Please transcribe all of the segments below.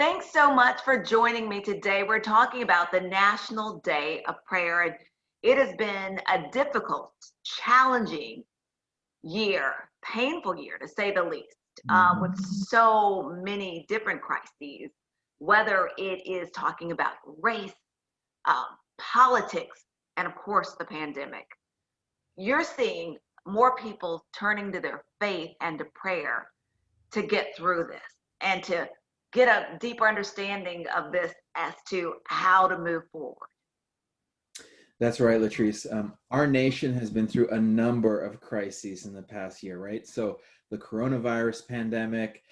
Thanks so much for joining me today. We're talking about the National Day of Prayer, and it has been a difficult, challenging year, painful year to say the least, with so many different crises, whether it is talking about race, um, politics, and of course the pandemic. You're seeing more people turning to their faith and to prayer to get through this and to get a deeper understanding of this as to how to move forward. That's right, LaTrice. Our nation has been through a number of crises in the past year, right? So the coronavirus pandemic,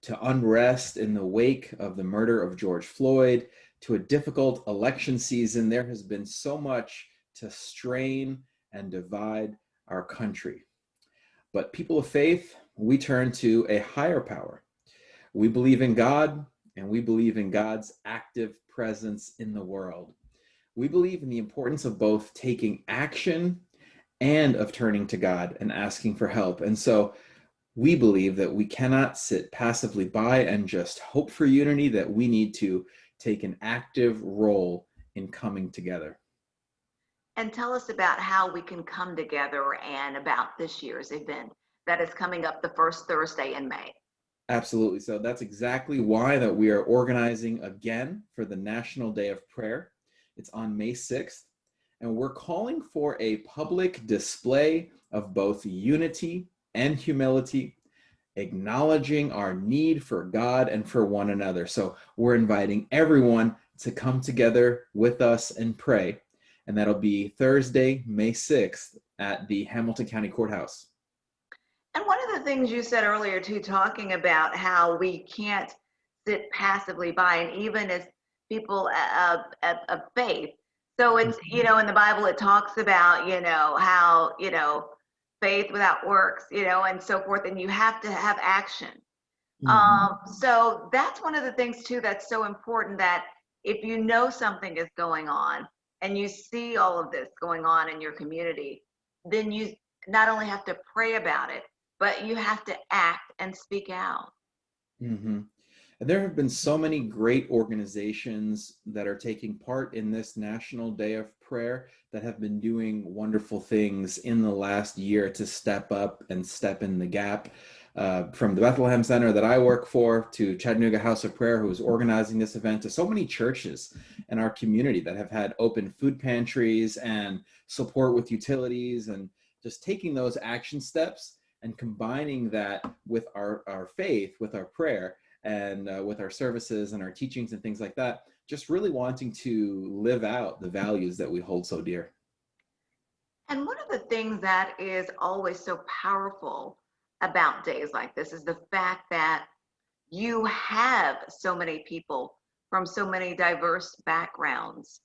to unrest in the wake of the murder of George Floyd, to a difficult election season, there has been so much to strain and divide our country. But people of faith, we turn to a higher power. We believe in God, and we believe in God's active presence in the world. We believe in the importance of both taking action and of turning to God and asking for help. And so we believe that we cannot sit passively by and just hope for unity, that we need to take an active role in coming together. And tell us about how we can come together and about this year's event that is coming up the first Thursday in May. Absolutely. So that's exactly why that we are organizing again for the National Day of Prayer. It's on May 6th, and we're calling for a public display of both unity and humility, acknowledging our need for God and for one another. So we're inviting everyone to come together with us and pray, and that'll be Thursday, May 6th at the Hamilton County Courthouse. And one of the things you said earlier too, talking about how we can't sit passively by, and even as people of faith. So it's, in the Bible, it talks about, how, faith without works, and so forth, and you have to have action. So that's one of the things too that's so important, that if you know something is going on and you see all of this going on in your community, then you not only have to pray about it, but you have to act and speak out. Mm-hmm. And there have been so many great organizations that are taking part in this National Day of Prayer that have been doing wonderful things in the last year to step up and step in the gap. From the Bethlehem Center that I work for, to Chattanooga House of Prayer, who is organizing this event, to so many churches in our community that have had open food pantries and support with utilities, and just taking those action steps and combining that with our faith, with our prayer, and with our services and our teachings and things like that, just really wanting to live out the values that we hold so dear. And one of the things that is always so powerful about days like this is the fact that you have so many people from so many diverse backgrounds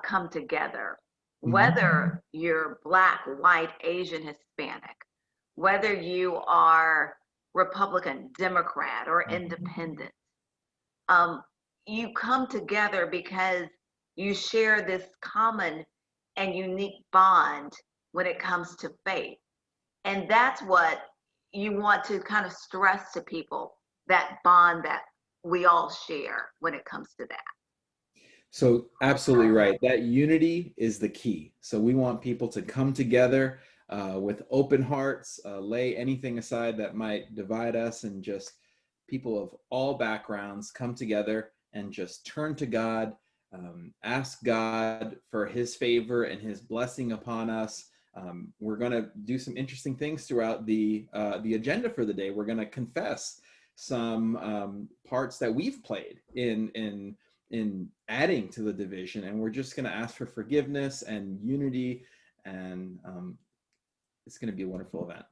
come together, whether you're Black, white, Asian, Hispanic, whether you are Republican, Democrat, or independent. You come together because you share this common and unique bond when it comes to faith. And that's what you want to kind of stress to people, that bond that we all share when it comes to that. So absolutely right. That unity is the key. So we want people to come together with open hearts, lay anything aside that might divide us, and just people of all backgrounds come together and just turn to God, ask God for his favor and his blessing upon us. We're going to do some interesting things throughout the agenda for the day. We're going to confess some parts that we've played in adding to the division, and we're just going to ask for forgiveness and unity, and it's going to be a wonderful event.